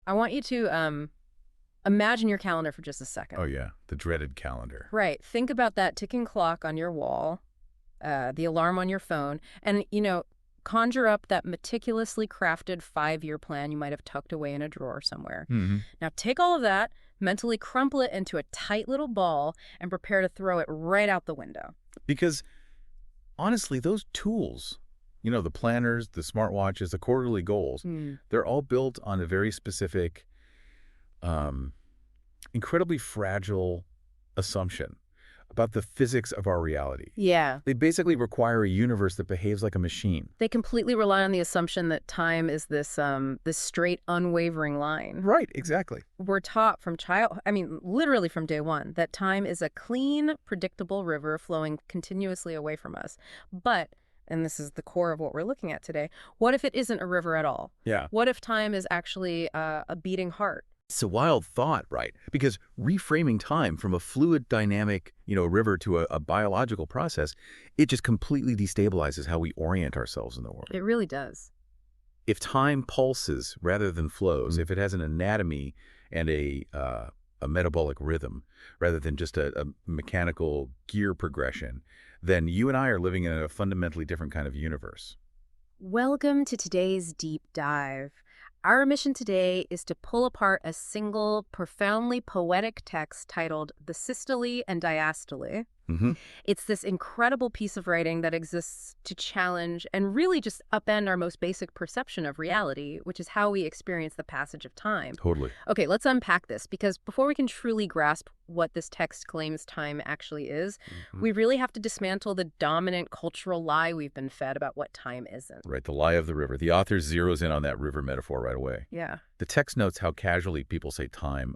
I want you to imagine your calendar for just a second. Oh, yeah. The dreaded calendar. Right. Think about that ticking clock on your wall, the alarm on your phone, and, conjure up that meticulously crafted 5-year plan you might have tucked away in a drawer somewhere. Mm-hmm. Now take all of that, mentally crumple it into a tight little ball, and prepare to throw it right out the window. Because, honestly, those tools, the planners, the smartwatches, the quarterly goals, they're all built on a very specific, incredibly fragile assumption about the physics of our reality. Yeah. They basically require a universe that behaves like a machine. They completely rely on the assumption that time is this straight, unwavering line. Right, exactly. We're taught from literally from day one, that time is a clean, predictable river flowing continuously away from us. But, and this is the core of what we're looking at today, what if it isn't a river at all? Yeah. What if time is actually a beating heart? It's a wild thought, right? Because reframing time from a fluid, dynamic, river to a biological process, it just completely destabilizes how we orient ourselves in the world. It really does. If time pulses rather than flows, if it has an anatomy and a metabolic rhythm rather than just a mechanical gear progression, then you and I are living in a fundamentally different kind of universe. Welcome to today's deep dive. Our mission today is to pull apart a single, profoundly poetic text titled The Systole and Diastole. Mm-hmm. It's this incredible piece of writing that exists to challenge and really just upend our most basic perception of reality, which is how we experience the passage of time. Totally. Okay, let's unpack this, because before we can truly grasp what this text claims time actually is, we really have to dismantle the dominant cultural lie we've been fed about what time isn't. Right, the lie of the river. The author zeroes in on that river metaphor right away. Yeah. The text notes how casually people say time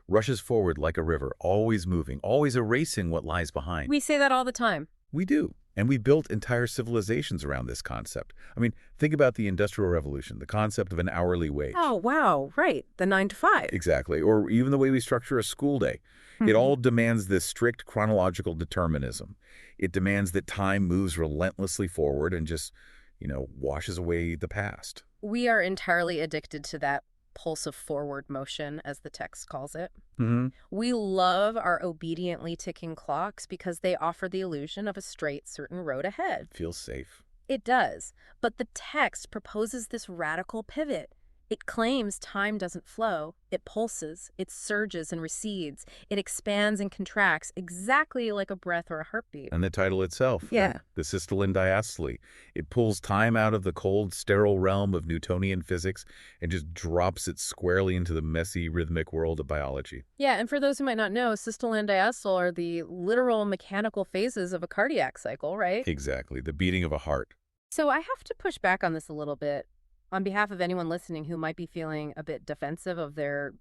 rushes forward like a river, always moving, always erasing what lies behind. We say that all the time. We do. And we built entire civilizations around this concept. I mean, think about the Industrial Revolution, the concept of an hourly wage. Oh, wow, right. The 9 to 5. Exactly. Or even the way we structure a school day. It all demands this strict chronological determinism. It demands that time moves relentlessly forward and just, washes away the past. We are entirely addicted to that pulse of forward motion, as the text calls it. Mm-hmm. We love our obediently ticking clocks because they offer the illusion of a straight, certain road ahead. Feels safe. It does. But the text proposes this radical pivot. It claims time doesn't flow. It pulses, it surges and recedes. It expands and contracts exactly like a breath or a heartbeat. And the title itself. Yeah. The systole and diastole. It pulls time out of the cold, sterile realm of Newtonian physics and just drops it squarely into the messy, rhythmic world of biology. Yeah, and for those who might not know, systole and diastole are the literal mechanical phases of a cardiac cycle, right? Exactly. The beating of a heart. So I have to push back on this a little bit on behalf of anyone listening who might be feeling a bit defensive of their,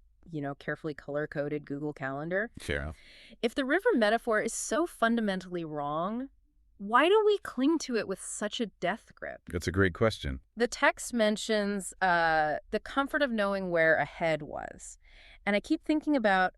carefully color-coded Google Calendar. Sure. If the river metaphor is so fundamentally wrong, why do we cling to it with such a death grip? That's a great question. The text mentions the comfort of knowing where ahead was. And I keep thinking about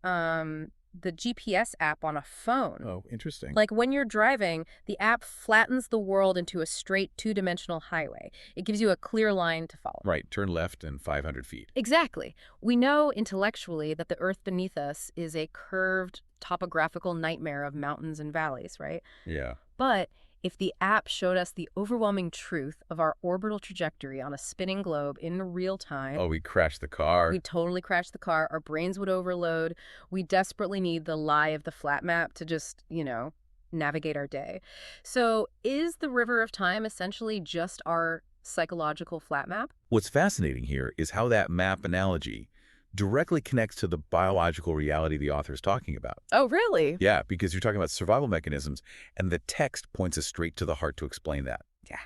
the GPS app on a phone. Oh, interesting. Like when you're driving, the app flattens the world into a straight two-dimensional highway. It gives you a clear line to follow. Right. Turn left and 500 feet. Exactly. We know intellectually that the earth beneath us is a curved topographical nightmare of mountains and valleys, right? Yeah. But if the app showed us the overwhelming truth of our orbital trajectory on a spinning globe in real time... Oh, we'd crash the car. We'd totally crash the car. Our brains would overload. We desperately need the lie of the flat map to just, navigate our day. So is the river of time essentially just our psychological flat map? What's fascinating here is how that map analogy directly connects to the biological reality the author is talking about. Oh, really? Yeah, because you're talking about survival mechanisms, and the text points us straight to the heart to explain that. Yeah.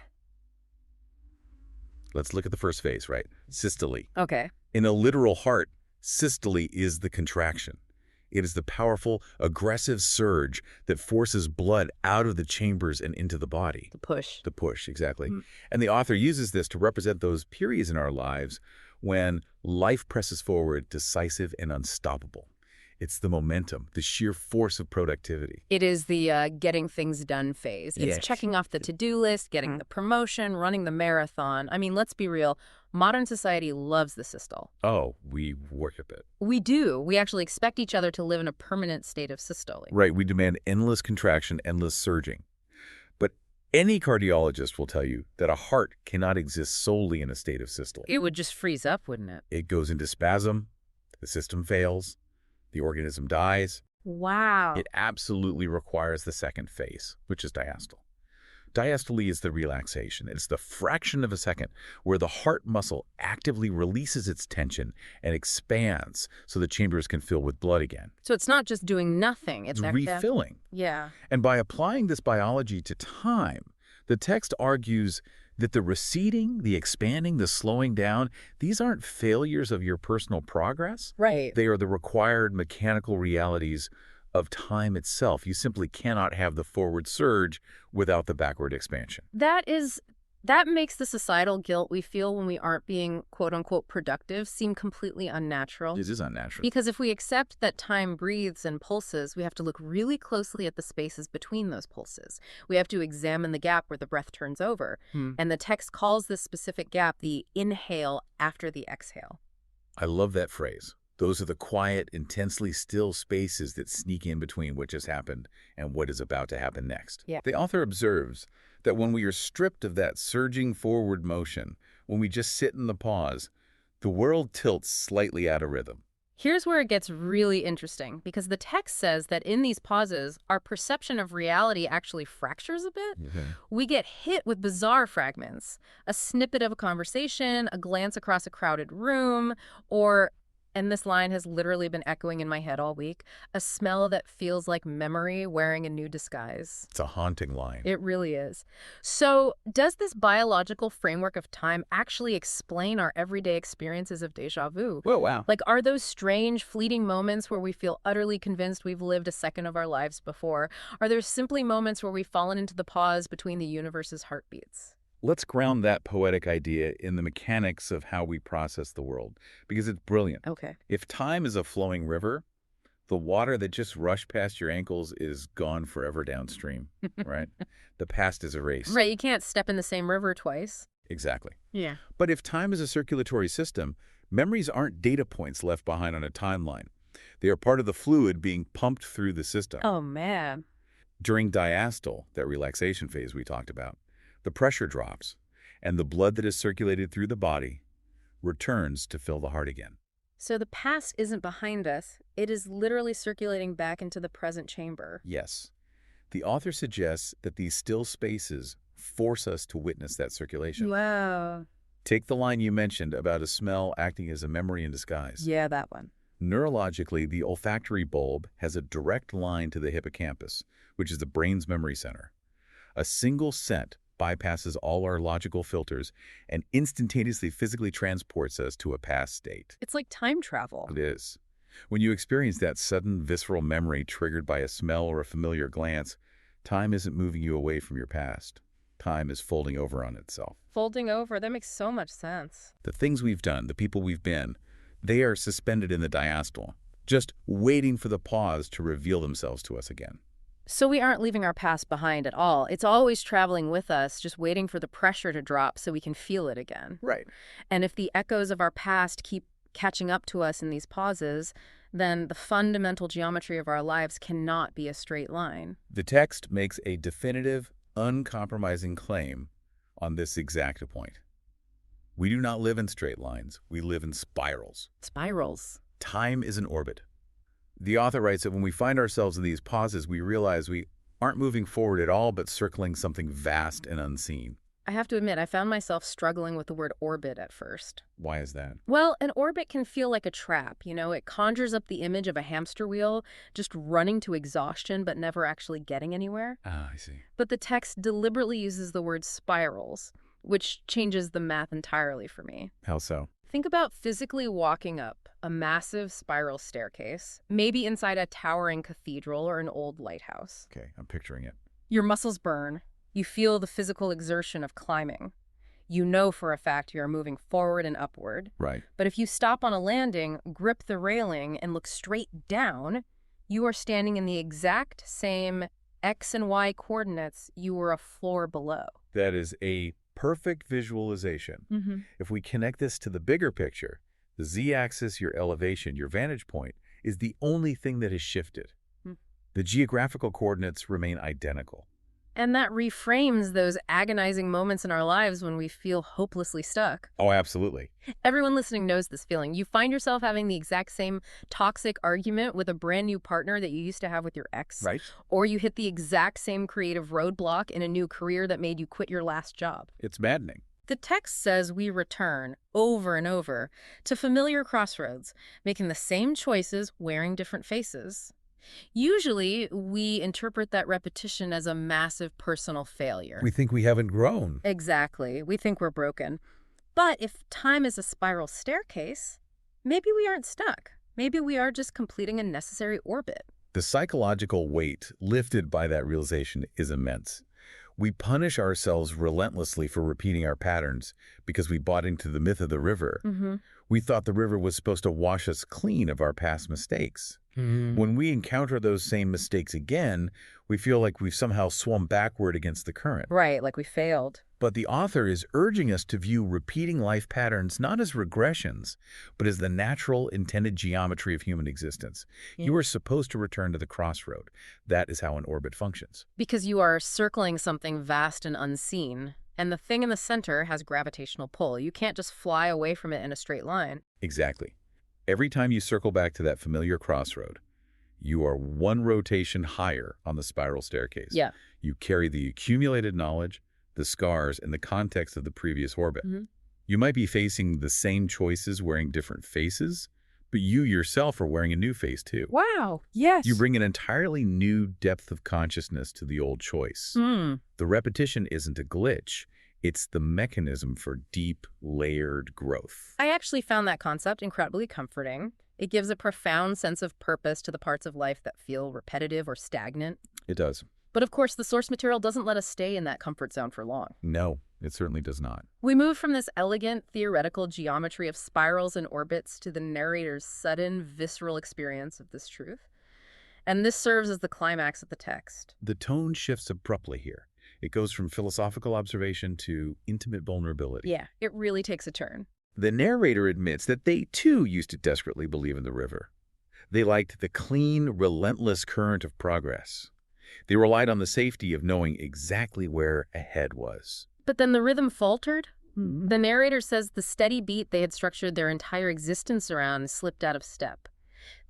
Let's look at the first phase, right? Systole. Okay. In a literal heart, systole is the contraction. It is the powerful, aggressive surge that forces blood out of the chambers and into the body. The push. The push, exactly. And the author uses this to represent those periods in our lives when life presses forward, decisive and unstoppable. It's the momentum, the sheer force of productivity. It is the getting things done phase. It's Yes. checking off the to-do list, getting the promotion, running the marathon. I mean, let's be real. Modern society loves the systole. Oh, we worship it. We do. We actually expect each other to live in a permanent state of systole. Right, we demand endless contraction, endless surging. But any cardiologist will tell you that a heart cannot exist solely in a state of systole. It would just freeze up, wouldn't it? It goes into spasm, the system fails, the organism dies. Wow. It absolutely requires the second phase, which is diastole. Diastole is the relaxation. It's the fraction of a second where the heart muscle actively releases its tension and expands so the chambers can fill with blood again. So it's not just doing nothing. It's refilling. Yeah. And by applying this biology to time, the text argues that the receding, the expanding, the slowing down, these aren't failures of your personal progress. Right. They are the required mechanical realities of time itself. You simply cannot have the forward surge without the backward expansion. That makes the societal guilt we feel when we aren't being quote-unquote productive seem completely unnatural. It is unnatural. Because if we accept that time breathes and pulses, we have to look really closely at the spaces between those pulses. We have to examine the gap where the breath turns over. And the text calls this specific gap the inhale after the exhale. I love that phrase. Those are the quiet, intensely still spaces that sneak in between what just happened and what is about to happen next. Yeah. The author observes that when we are stripped of that surging forward motion, when we just sit in the pause, the world tilts slightly out of rhythm. Here's where it gets really interesting, because the text says that in these pauses, our perception of reality actually fractures a bit. We get hit with bizarre fragments, a snippet of a conversation, a glance across a crowded room, or, and this line has literally been echoing in my head all week, a smell that feels like memory wearing a new disguise. It's a haunting line. It really is. So does this biological framework of time actually explain our everyday experiences of déjà vu? Whoa, wow. Like, are those strange, fleeting moments where we feel utterly convinced we've lived a second of our lives before? Are there simply moments where we've fallen into the pause between the universe's heartbeats? Let's ground that poetic idea in the mechanics of how we process the world, because it's brilliant. Okay. If time is a flowing river, the water that just rushed past your ankles is gone forever downstream, right? The past is erased. Right, you can't step in the same river twice. Exactly. Yeah. But if time is a circulatory system, memories aren't data points left behind on a timeline. They are part of the fluid being pumped through the system. Oh, man. During diastole, that relaxation phase we talked about, the pressure drops, and the blood that is circulated through the body returns to fill the heart again. So the past isn't behind us. It is literally circulating back into the present chamber. Yes. The author suggests that these still spaces force us to witness that circulation. Wow. Take the line you mentioned about a smell acting as a memory in disguise. Yeah, that one. Neurologically, the olfactory bulb has a direct line to the hippocampus, which is the brain's memory center. A single scent bypasses all our logical filters and instantaneously physically transports us to a past state. It's like time travel. It is. When you experience that sudden visceral memory triggered by a smell or a familiar glance, time isn't moving you away from your past. Time is folding over on itself. Folding over, that makes so much sense. The things we've done, the people we've been, they are suspended in the diastole, just waiting for the pause to reveal themselves to us again. So we aren't leaving our past behind at all. It's always traveling with us, just waiting for the pressure to drop so we can feel it again. Right. And if the echoes of our past keep catching up to us in these pauses, then the fundamental geometry of our lives cannot be a straight line. The text makes a definitive, uncompromising claim on this exact point. We do not live in straight lines. We live in spirals. Spirals. Time is an orbit. The author writes that when we find ourselves in these pauses, we realize we aren't moving forward at all, but circling something vast and unseen. I have to admit, I found myself struggling with the word orbit at first. Why is that? Well, an orbit can feel like a trap, you know? It conjures up the image of a hamster wheel, just running to exhaustion but never actually getting anywhere. Ah, I see. But the text deliberately uses the word spirals, which changes the math entirely for me. How so? Think about physically walking up a massive spiral staircase, maybe inside a towering cathedral or an old lighthouse. Okay, I'm picturing it. Your muscles burn. You feel the physical exertion of climbing. You know for a fact you are moving forward and upward. Right. But if you stop on a landing, grip the railing, and look straight down, you are standing in the exact same X and Y coordinates you were a floor below. That is a perfect visualization. If we connect this to the bigger picture, the z-axis, your elevation, your vantage point, is the only thing that has shifted. Mm. The geographical coordinates remain identical. And that reframes those agonizing moments in our lives when we feel hopelessly stuck. Oh, absolutely. Everyone listening knows this feeling. You find yourself having the exact same toxic argument with a brand new partner that you used to have with your ex. Right? Or you hit the exact same creative roadblock in a new career that made you quit your last job. It's maddening. The text says we return over and over to familiar crossroads, making the same choices, wearing different faces. Usually, we interpret that repetition as a massive personal failure. We think we haven't grown. Exactly. We think we're broken. But if time is a spiral staircase, maybe we aren't stuck. Maybe we are just completing a necessary orbit. The psychological weight lifted by that realization is immense. We punish ourselves relentlessly for repeating our patterns because we bought into the myth of the river. We thought the river was supposed to wash us clean of our past mistakes. When we encounter those same mistakes again, we feel like we've somehow swum backward against the current. Right, like we failed. But the author is urging us to view repeating life patterns not as regressions, but as the natural intended geometry of human existence. Yeah. You are supposed to return to the crossroad. That is how an orbit functions. Because you are circling something vast and unseen, and the thing in the center has gravitational pull. You can't just fly away from it in a straight line. Exactly. Every time you circle back to that familiar crossroad, you are one rotation higher on the spiral staircase. Yeah. You carry the accumulated knowledge, the scars, and the context of the previous orbit. You might be facing the same choices wearing different faces, but you yourself are wearing a new face too. Wow. Yes. You bring an entirely new depth of consciousness to the old choice. The repetition isn't a glitch. It's the mechanism for deep, layered growth. I actually found that concept incredibly comforting. It gives a profound sense of purpose to the parts of life that feel repetitive or stagnant. It does. But of course, the source material doesn't let us stay in that comfort zone for long. No, it certainly does not. We move from this elegant, theoretical geometry of spirals and orbits to the narrator's sudden, visceral experience of this truth. And this serves as the climax of the text. The tone shifts abruptly here. It goes from philosophical observation to intimate vulnerability. Yeah, it really takes a turn. The narrator admits that they, too, used to desperately believe in the river. They liked the clean, relentless current of progress. They relied on the safety of knowing exactly where ahead was. But then the rhythm faltered. The narrator says the steady beat they had structured their entire existence around slipped out of step.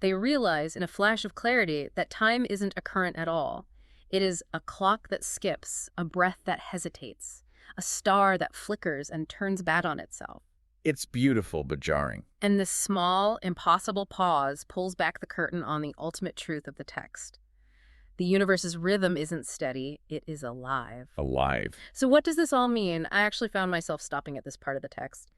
They realize, in a flash of clarity, that time isn't a current at all. It is a clock that skips, a breath that hesitates, a star that flickers and turns back on itself. It's beautiful but jarring. And this small, impossible pause pulls back the curtain on the ultimate truth of the text. The universe's rhythm isn't steady, it is alive. Alive. So what does this all mean? I actually found myself stopping at this part of the text.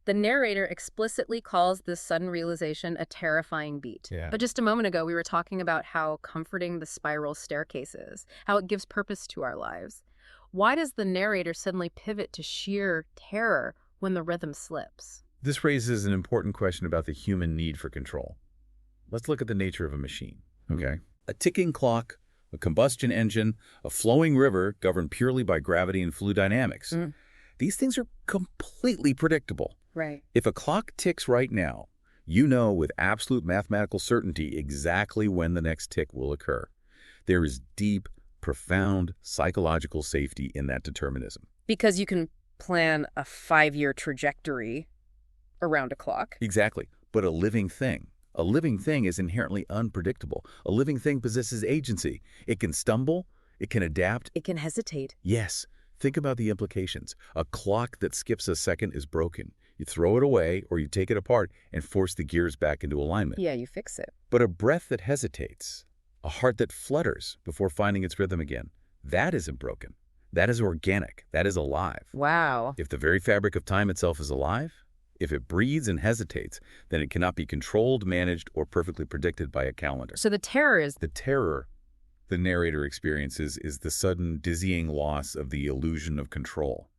The narrator explicitly calls this sudden realization a terrifying beat. Yeah. But just a moment ago, we were talking about how comforting the spiral staircase is, how it gives purpose to our lives. Why does the narrator suddenly pivot to sheer terror when the rhythm slips? This raises an important question about the human need for control. Let's look at the nature of a machine, okay? A ticking clock, a combustion engine, a flowing river governed purely by gravity and fluid dynamics. These things are completely predictable. Right. If a clock ticks right now, you know with absolute mathematical certainty exactly when the next tick will occur. There is deep, profound psychological safety in that determinism. Because you can plan a 5-year trajectory around a clock. Exactly. But a living thing is inherently unpredictable. A living thing possesses agency. It can stumble. It can adapt. It can hesitate. Yes. Think about the implications. A clock that skips a second is broken. You throw it away or you take it apart and force the gears back into alignment. Yeah, you fix it. But a breath that hesitates, a heart that flutters before finding its rhythm again, that isn't broken. That is organic. That is alive. Wow. If the very fabric of time itself is alive, if it breathes and hesitates, then it cannot be controlled, managed, or perfectly predicted by a calendar. So the terror is... The terror the narrator experiences is the sudden, dizzying loss of the illusion of control.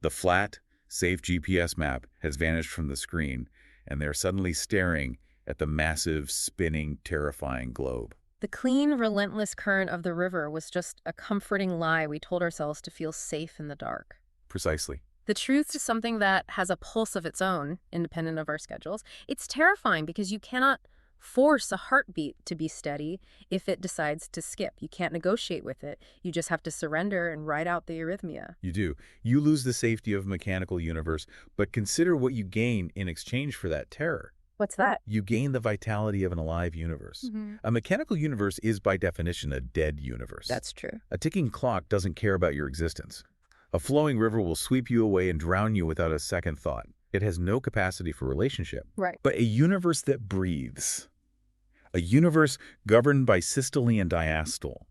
The flat, safe GPS map has vanished from the screen, and they're suddenly staring at the massive, spinning, terrifying globe. The clean, relentless current of the river was just a comforting lie we told ourselves to feel safe in the dark. Precisely. The truth is something that has a pulse of its own, independent of our schedules. It's terrifying because you cannot force a heartbeat to be steady if it decides to skip. You can't negotiate with it. You just have to surrender and ride out the arrhythmia. You do. You lose the safety of a mechanical universe, but consider what you gain in exchange for that terror. What's that? You gain the vitality of an alive universe. A mechanical universe is, by definition, a dead universe. That's true. A ticking clock doesn't care about your existence. A flowing river will sweep you away and drown you without a second thought. It has no capacity for relationship. Right. But a universe that breathes, a universe governed by systole and diastole,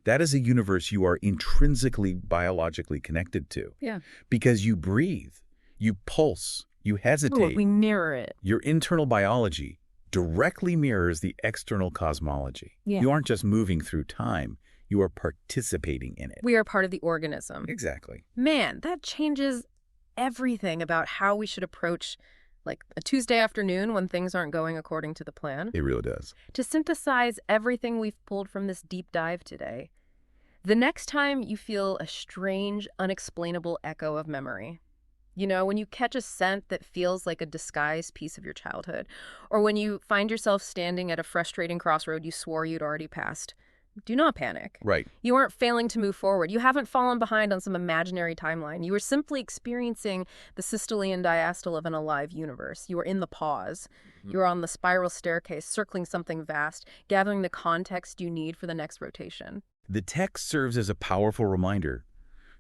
that is a universe you are intrinsically biologically connected to. Yeah. Because you breathe, you pulse, you hesitate. We mirror it. Your internal biology directly mirrors the external cosmology. Yeah. You aren't just moving through time, you are participating in it. We are part of the organism. Exactly. Man, that changes everything about how we should approach like a Tuesday afternoon when things aren't going according to the plan. It really does. To synthesize everything we've pulled from this deep dive today, the next time you feel a strange, unexplainable echo of memory, you know, when you catch a scent that feels like a disguised piece of your childhood, or when you find yourself standing at a frustrating crossroad you swore you'd already passed, do not panic. Right. You aren't failing to move forward. You haven't fallen behind on some imaginary timeline. You are simply experiencing the systole and diastole of an alive universe. You are in the pause. You are on the spiral staircase, circling something vast, gathering the context you need for the next rotation. The text serves as a powerful reminder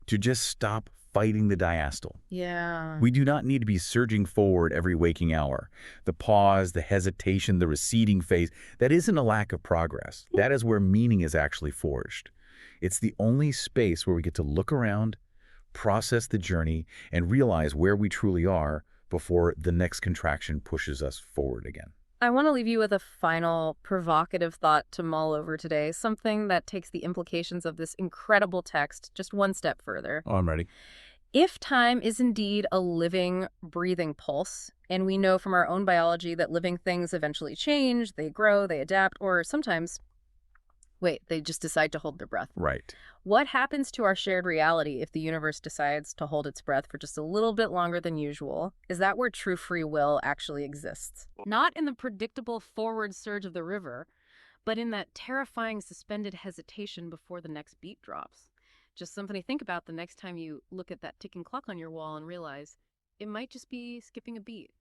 to just stop fighting the diastole. Yeah. We do not need to be surging forward every waking hour. The pause, the hesitation, the receding phase, that isn't a lack of progress. That is where meaning is actually forged. It's the only space where we get to look around, process the journey, and realize where we truly are before the next contraction pushes us forward again. I want to leave you with a final provocative thought to mull over today, something that takes the implications of this incredible text just one step further. Oh, I'm ready. If time is indeed a living, breathing pulse, and we know from our own biology that living things eventually change, they grow, they adapt, or sometimes, they just decide to hold their breath. Right. What happens to our shared reality if the universe decides to hold its breath for just a little bit longer than usual? Is that where true free will actually exists? Not in the predictable forward surge of the river, but in that terrifying suspended hesitation before the next beat drops. Just something to think about the next time you look at that ticking clock on your wall and realize it might just be skipping a beat.